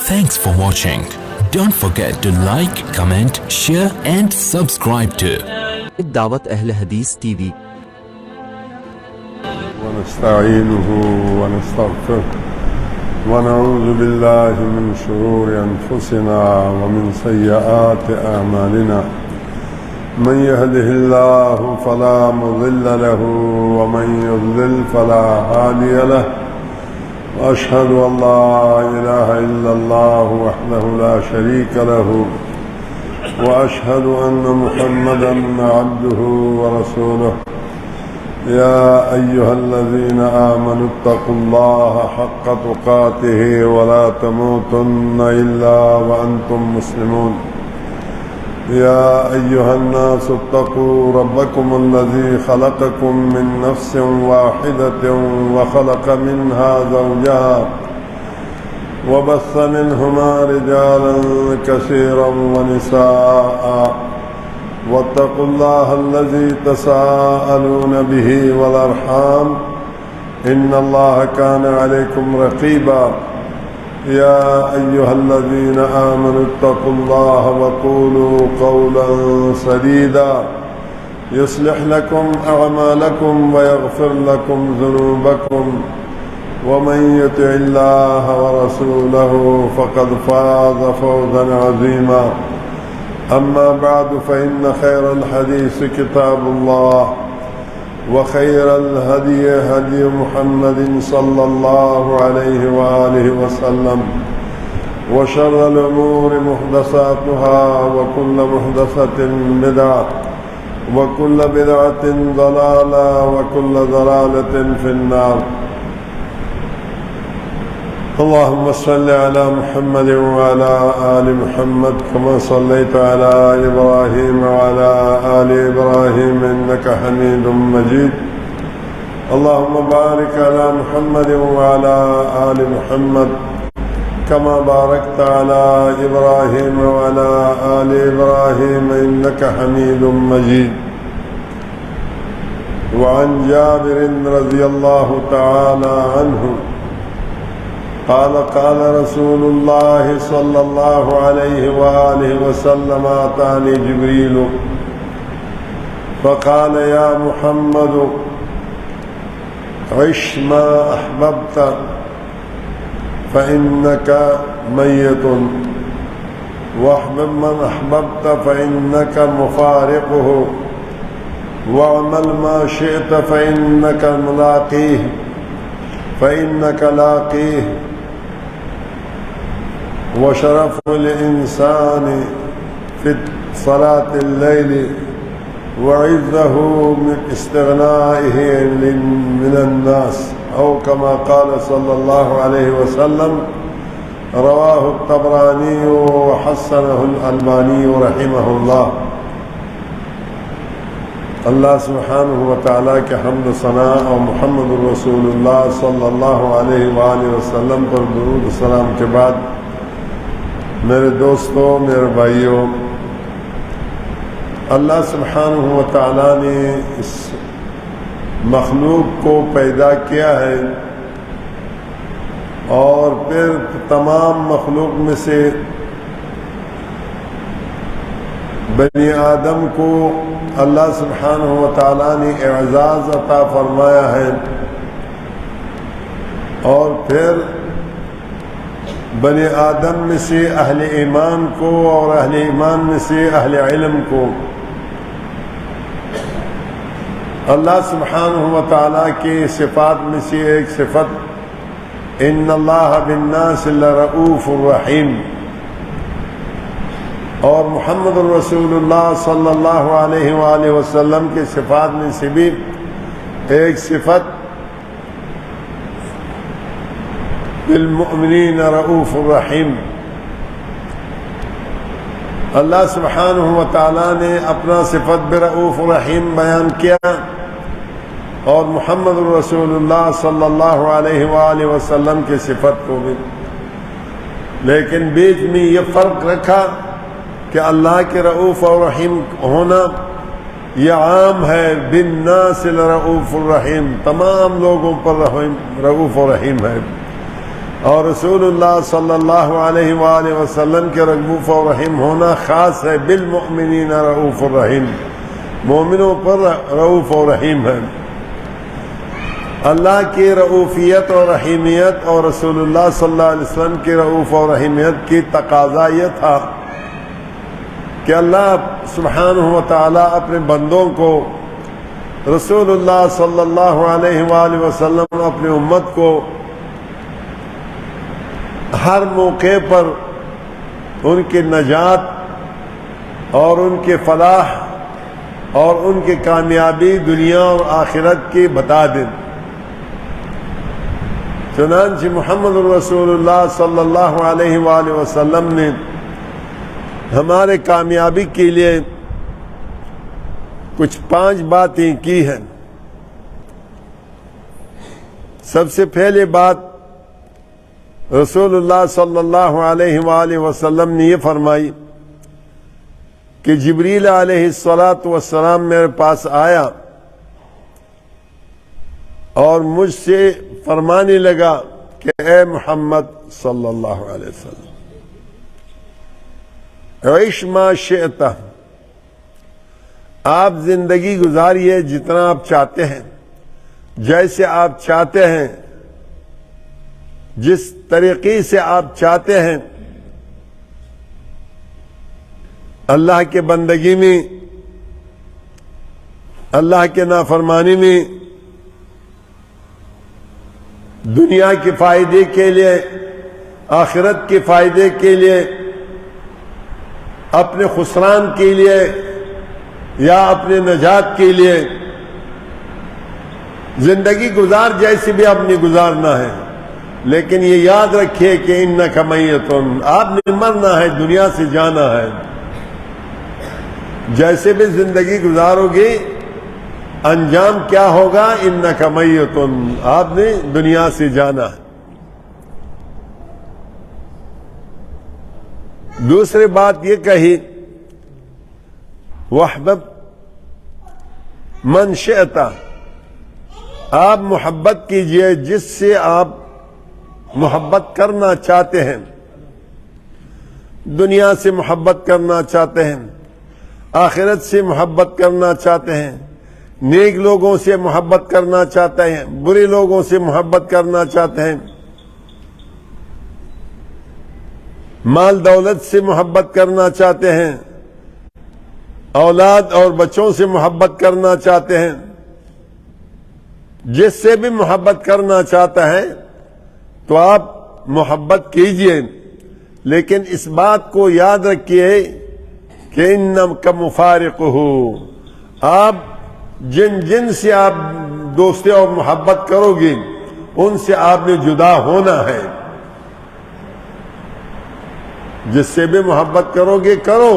Thanks for watching. Don't forget to like, comment, share and subscribe to دعوت اہل حدیث T V. ونستعينه ونستغفره ونعوذ بالله من شرور أنفسنا ومن سيئات أعمالنا من يهده الله فلا مضل له ومن يضلل فلا هادي له وأشهد أن لا إله إلا الله وحده لا شريك له وأشهد أن محمدا عبده ورسوله يا أيها الذين آمنوا اتقوا الله حق تقاته ولا تموتن إلا وأنتم مسلمون يا أيها الناس اتقوا ربكم الذي خلقكم من نفس واحدة وخلق منها زوجها وبث منهما رجالا كثيرا ونساء واتقوا الله الذي تساءلون به والأرحام إن الله كان عليكم رقيبا يا أيها الذين آمنوا اتقوا الله وقولوا قولا سديدا يصلح لكم أعمالكم ويغفر لكم ذنوبكم ومن يطع الله ورسوله فقد فاز فوزا عظيما أما بعد فإن خير الحديث كتاب الله وخير الهدي هدي محمد صلى الله عليه وآله وسلم وشر الأمور محدثاتها وكل محدثة بدعة وكل بدعة ضلالة وكل ضلالة في النار. اللهم صل على محمد وعلى آل محمد كما صليت على إبراهيم وعلى آل إبراهيم إنك حميد مجيد. اللهم بارك على محمد وعلى آل محمد كما باركت على إبراهيم وعلى آل إبراهيم إنك حميد مجيد. وعن جابر رضي الله تعالى عنه قال قال رسول الله صلى الله عليه وآله وسلم أتاني جبريل فقال يا محمد عش ما أحببت فإنك ميت واحبب من أحببت فإنك مفارقه واعمل ما شئت فإنك لاقيه وشرف الإنسان في صلاة الليل وعزه من استغنائه من الناس أو كما قال صلى الله عليه وسلم. رواه الطبراني وحسنه الألباني رحمه الله. اللہ سبحانہ وتعالیٰ کے حمد و ثنا اور محمد الرسول اللہ صلی اللہ علیہ وآلہ وسلم پر درود و سلام کے بعد میرے دوستوں، میرے بھائیوں، اللہ سبحانہ وتعالیٰ نے اس مخلوق کو پیدا کیا ہے اور پھر تمام مخلوق میں سے بنی آدم کو اللہ سبحانہ وتعالیٰ نے اعزاز عطا فرمایا ہے اور پھر بنی آدم میں سے اہل ایمان کو اور اہل ایمان میں سے اہل علم کو اللہ سبحانہ وتعالیٰ کی صفات میں سے ایک صفت ان اللہ بالناس لرؤوف الرحیم اور محمد الرسول اللہ صلی اللہ علیہ وآلہ وسلم کے صفات میں سے بھی ایک صفت بالمؤمنین رؤوف الرحیم. اللہ سبحانہ وتعالیٰ نے اپنا صفت برؤوف الرحیم بیان کیا اور محمد الرسول اللہ صلی اللہ علیہ وآلہ وسلم کی صفت کو بھی، لیکن بیچ میں یہ فرق رکھا کہ اللہ کے رؤوف اور رحیم ہونا یہ عام ہے، بالناس لرؤوف الرحیم، تمام لوگوں پر رؤوف و رحیم ہے، اور رسول اللہ صلی اللہ علیہ وآلہ وسلم کے رؤوف و رحیم ہونا خاص ہے. بالمؤمنین رؤوف الرحیم، مومنوں پر رؤوف و رحیم ہے. اللہ کی رؤوفیت اور رحیمیت اور رسول اللہ صلی اللہ علیہ وسلم کی رؤوف و رحیمیت کی تقاضا یہ تھا کہ اللہ سبحانہ و تعالی اپنے بندوں کو، رسول اللہ صلی اللہ علیہ وآلہ وسلم اپنی امت کو ہر موقع پر ان کی نجات اور ان کے فلاح اور ان کی کامیابی دنیا اور آخرت کی بتا دیں. چنانچہ محمد رسول اللہ صلی اللہ علیہ وآلہ وسلم نے ہمارے کامیابی کے لیے کچھ 5 باتیں کی ہیں. سب سے پہلے بات رسول اللہ صلی اللہ علیہ وآلہ وسلم نے یہ فرمائی کہ جبریل علیہ السلام میرے پاس آیا اور مجھ سے فرمانے لگا کہ اے محمد صلی اللہ علیہ وسلم، عیش ما شئت، آپ زندگی گزاریے جتنا آپ چاہتے ہیں، جیسے آپ چاہتے ہیں، جس طریقے سے آپ چاہتے ہیں. اللہ کے بندگی میں، اللہ کے نافرمانی میں، دنیا کے فائدے کے لیے، آخرت کے فائدے کے لیے، اپنے خسران کے لیے یا اپنے نجات کے لیے زندگی گزار جیسی بھی آپ نے گزارنا ہے. لیکن یہ یاد رکھیے کہ انک میت، آپ نے مرنا ہے، دنیا سے جانا ہے. جیسے بھی زندگی گزارو گے انجام کیا ہوگا؟ انک میت، آپ نے دنیا سے جانا ہے. دوسری بات یہ کہی وحبب من شئت، آپ محبت کیجئے جس سے آپ محبت کرنا چاہتے ہیں. دنیا سے محبت کرنا چاہتے ہیں، آخرت سے محبت کرنا چاہتے ہیں، نیک لوگوں سے محبت کرنا چاہتے ہیں، برے لوگوں سے محبت کرنا چاہتے ہیں، مال دولت سے محبت کرنا چاہتے ہیں، اولاد اور بچوں سے محبت کرنا چاہتے ہیں. جس سے بھی محبت کرنا چاہتا ہے تو آپ محبت کیجئے، لیکن اس بات کو یاد رکھیے کہ انک مفارقہ، آپ جن جن سے آپ دوستی اور محبت کرو گے ان سے آپ نے جدا ہونا ہے. جس سے بھی محبت کرو گے کرو،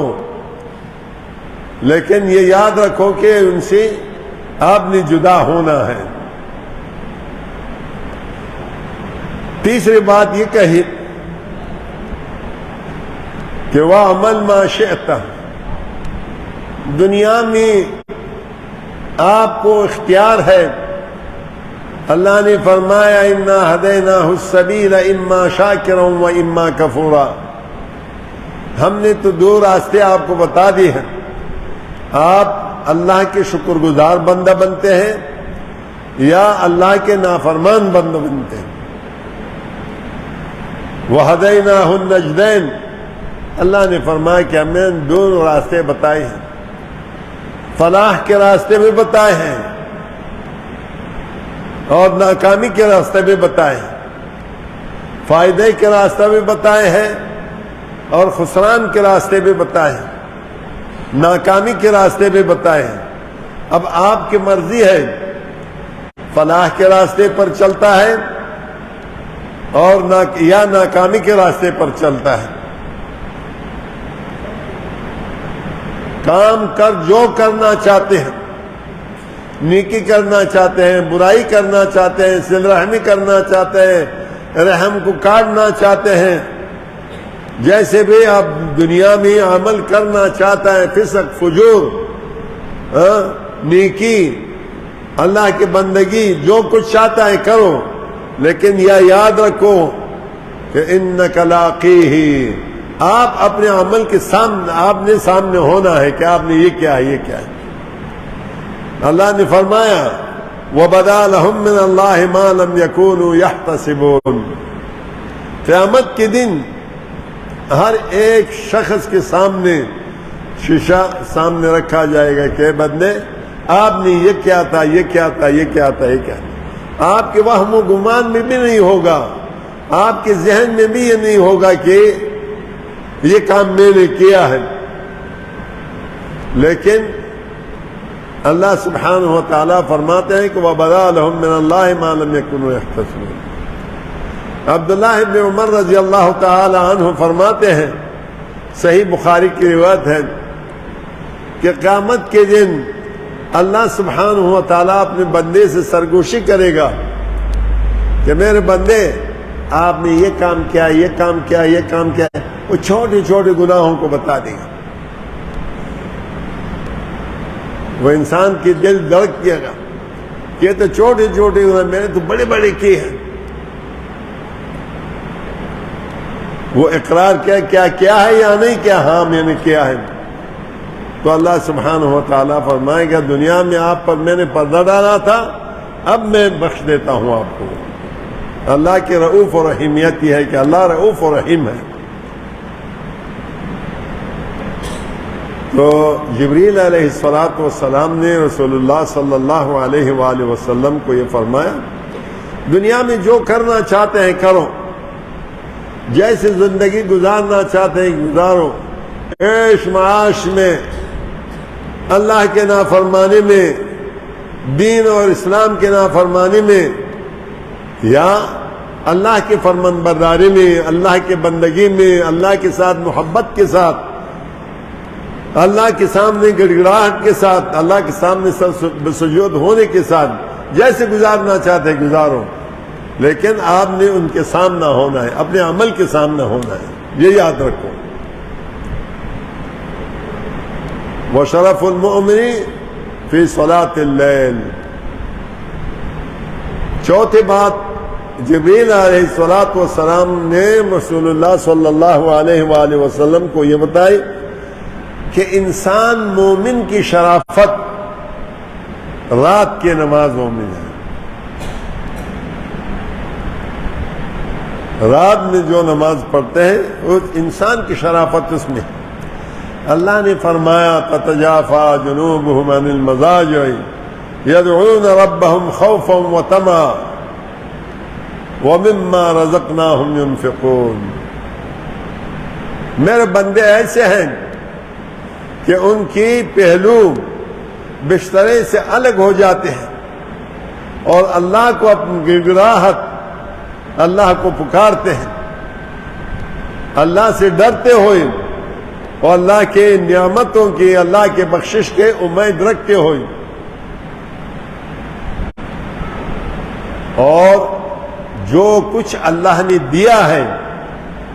لیکن یہ یاد رکھو کہ ان سے آپ نے جدا ہونا ہے. تیسری بات یہ کہی کہ وَعْمَلْ مَا شِئْتَ، دنیا میں آپ کو اختیار ہے. اللہ نے فرمایا اِنَّا هَدَيْنَاهُ السَّبِيلَ إِمَّا شَاكِرًا وَإِمَّا كَفُورًا، ہم نے تو 2 راستے آپ کو بتا دیے ہیں. آپ اللہ کے شکر گزار بندہ بنتے ہیں یا اللہ کے نافرمان بندہ بنتے ہیں. وَهَدَيْنَاهُ النَّجْدَيْنِ، اللہ نے فرمایا کہ ہم نے 2 راستے بتائے ہیں. فلاح کے راستے بھی بتائے ہیں اور ناکامی کے راستے بھی بتائے ہیں. فائدے کے راستے بھی بتائے ہیں اور خسران کے راستے بھی بتائے ہیں، ناکامی کے راستے بھی بتائے ہیں. اب آپ کی مرضی ہے، فلاح کے راستے پر چلتا ہے اور یا ناکامی کے راستے پر چلتا ہے. کام کر جو کرنا چاہتے ہیں، نیکی کرنا چاہتے ہیں، برائی کرنا چاہتے ہیں، صلہ رحمی کرنا چاہتے ہیں، رحم کو کاٹنا چاہتے ہیں، جیسے بھی آپ دنیا میں عمل کرنا چاہتا ہے، فسق فجور، نیکی، اللہ کی بندگی، جو کچھ چاہتا ہے کرو. لیکن یہ یاد رکھو کہ انک لاقیہ، آپ اپنے عمل کے سامنے، آپ نے سامنے ہونا ہے کہ آپ نے یہ کیا ہے، یہ کیا ہے۔ اللہ نے فرمایا وَبَدَا لَهُم مِّنَ اللَّهِ مَا لَمْ يَكُونُوا يَحْتَسِبُونَ، قیامت کے دن ہر ایک شخص کے سامنے شیشہ سامنے رکھا جائے گا کہ بندے آپ نے یہ کیا تھا، یہ کیا تھا، یہ کیا تھا، یہ کیا تھا۔ آپ کے وہم و گمان میں بھی نہیں ہوگا، آپ کے ذہن میں بھی یہ نہیں ہوگا کہ یہ کام میں نے کیا ہے، لیکن اللہ سبحانہ و تعالیٰ فرماتے ہیں کہ وَبَدَا لَهُم مِّنَ اللَّهِ مَا لَمْ يَكُونُوا يَحْتَسِبُونَ۔ عبداللہ ابن عمر رضی اللہ تعالی عنہ فرماتے ہیں، صحیح بخاری کی روایت ہے کہ قیامت کے دن اللہ سبحانہ و تعالیٰ اپنے بندے سے سرگوشی کرے گا کہ میرے بندے آپ نے یہ کام کیا، یہ کام کیا، یہ کام کیا، وہ چھوٹے چھوٹے گناہوں کو بتا دے گا۔ وہ انسان کی دل دھڑک کیے گا کہ یہ تو چھوٹے چھوٹے گناہ، میں نے تو بڑے بڑے کیے ہیں۔ وہ اقرار کیا کیا ہے یا نہیں کیا، ہاں میں نے کیا ہے، تو اللہ سبحانہ و تعالیٰ فرمائے گا دنیا میں آپ پر میں نے پردہ ڈالا تھا، اب میں بخش دیتا ہوں آپ کو۔ اللہ کی رؤوف و رحیمیت یہ ہے کہ اللہ رؤوف و رحیم ہے۔ تو جبریل علیہ السلام نے رسول اللہ صلی اللہ علیہ وآلہ وسلم کو یہ فرمایا دنیا میں جو کرنا چاہتے ہیں کرو، جیسے زندگی گزارنا چاہتے ہیں گزارو، عیش معاش میں، اللہ کے نافرمانی میں، دین اور اسلام کے نافرمانی میں، یا اللہ کے فرمان برداری میں، اللہ کے بندگی میں، اللہ کے ساتھ محبت کے ساتھ، اللہ کے سامنے گڑگڑاہٹ کے ساتھ، اللہ کے سامنے سجود ہونے کے ساتھ، جیسے گزارنا چاہتے ہیں گزارو، لیکن آپ نے ان کے سامنے ہونا ہے، اپنے عمل کے سامنے ہونا ہے، یہ یاد رکھو۔ وشرف المؤمن فی صلاۃ اللیل، چوتھی بات جبریل علیہ السلام نے رسول اللہ صلی اللہ علیہ وآلہ وسلم کو یہ بتائی کہ انسان مومن کی شرافت رات کی نمازوں میں ہے۔ رات میں جو نماز پڑھتے ہیں وہ انسان کی شرافت اس میں ہے۔ اللہ نے فرمایا تتجافى جنوبهم عن المضاجع يدعون ربهم خوفا وطمعا ومما رزقناهم ينفقون، میرے بندے ایسے ہیں کہ ان کی پہلو بسترے سے الگ ہو جاتے ہیں اور اللہ کو اپنی گڑگڑاہٹ، اللہ کو پکارتے ہیں، اللہ سے ڈرتے ہوئے اور اللہ کے نعمتوں کی، اللہ کے بخشش کے امید رکھتے ہوئے، اور جو کچھ اللہ نے دیا ہے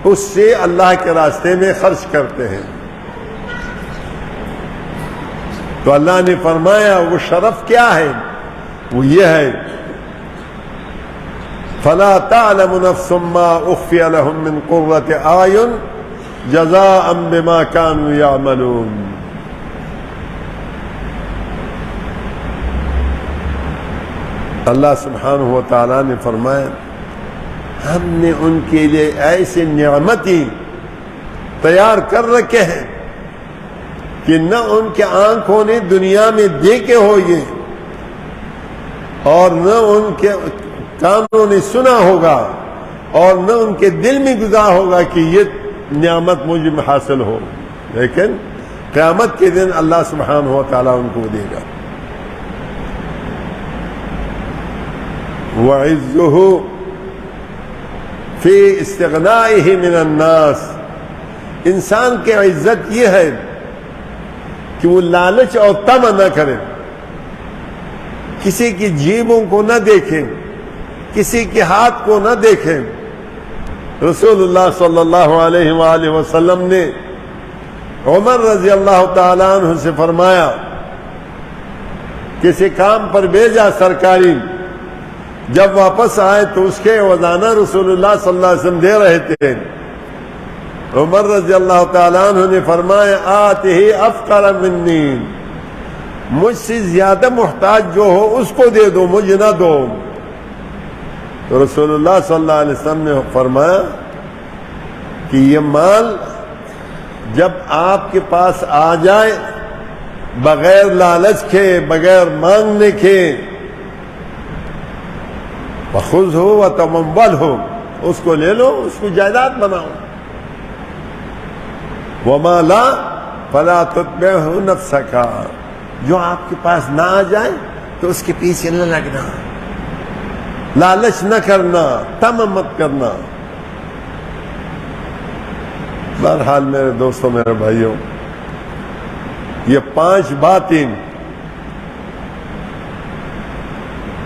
اس سے اللہ کے راستے میں خرچ کرتے ہیں۔ تو اللہ نے فرمایا وہ شرف کیا ہے، وہ یہ ہے فَلَا تَعْلَمُ نَفْسٌ مَّا أُخْفِيَ لَهُم مِّن قُرَّةِ أَعْيُنٍ جَزَاءً بِمَا كَانُوا يَعْمَلُونَ۔ اللہ سبحانہ و تعالیٰ نے فرمایا ہم نے ان کے لیے ایسے نعمتیں تیار کر رکھے ہیں کہ نہ ان کے آنکھوں نے دنیا میں دیکھے ہوئے اور نہ ان کے کانوں نے سنا ہوگا اور نہ ان کے دل میں گزرا ہوگا کہ یہ نعمت مجھے حاصل ہو، لیکن قیامت کے دن اللہ سبحانہ و تعالیٰ ان کو دے گا۔ وَعِزُّهُ فِي اسْتِغْنَائِهِ مِنَ النَّاسِ، انسان کی عزت یہ ہے کہ وہ لالچ اور طمع نہ کرے، کسی کی جیبوں کو نہ دیکھیں، کسی کے ہاتھ کو نہ دیکھیں۔ رسول اللہ صلی اللہ علیہ وآلہ وسلم نے عمر رضی اللہ تعالیٰ عنہ سے فرمایا کسی کام پر بھیجا سرکاری، جب واپس آئے تو اس کے وزانہ رسول اللہ صلی اللہ علیہ وسلم دے رہے تھے. عمر رضی اللہ تعالیٰ عنہ نے فرمایا آتہی افقر منی، مجھ سے زیادہ محتاج جو ہو اس کو دے دو، مجھے نہ دو. تو رسول اللہ صلی اللہ علیہ وسلم نے فرمایا کہ یہ مال جب آپ کے پاس آ جائے بغیر لالچ کے، بغیر مانگنے کے، فخذہ وتمولہ، اس کو لے لو، اس کو جائیداد بناؤ. وما لا فلا تتبعہ نفسک، جو آپ کے پاس نہ آ جائے تو اس کے پیچھے نہ لگنا، لالچ نہ کرنا، طمع مت کرنا. بہرحال میرے دوستوں، میرے بھائیوں، یہ 5 باتیں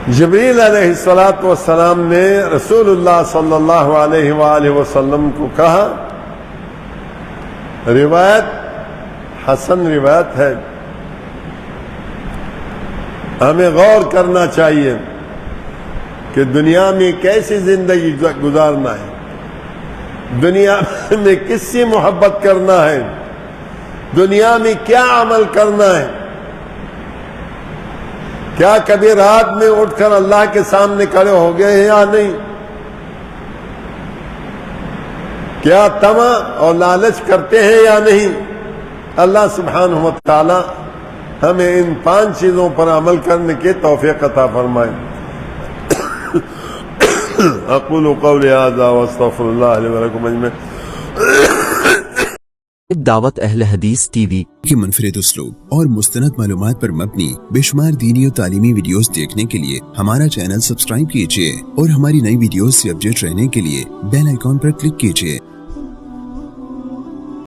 جبریل علیہ السلام نے رسول اللہ صلی اللہ علیہ وآلہ وسلم کو کہا. روایت حسن روایت ہے. ہمیں غور کرنا چاہیے کہ دنیا میں کیسی زندگی گزارنا ہے، دنیا میں کس سے محبت کرنا ہے، دنیا میں کیا عمل کرنا ہے. کیا کبھی رات میں اٹھ کر اللہ کے سامنے کھڑے ہو گئے ہیں یا نہیں؟ کیا طمع اور لالچ کرتے ہیں یا نہیں؟ اللہ سبحانہ و تعالی ہمیں ان 5 چیزوں پر عمل کرنے کی توفیق عطا فرمائے. اقول قولی ھذا واستغفر اللہ لی ولکم اجمعین. دعوت اہل حدیث ٹی وی کی منفرد اسلوب اور مستند معلومات پر مبنی بے شمار دینی اور تعلیمی ویڈیوز دیکھنے کے لیے ہمارا چینل سبسکرائب کیجیے اور ہماری نئی ویڈیوز سے اپڈیٹ رہنے کے لیے بیل آئیکن پر کلک کیجیے.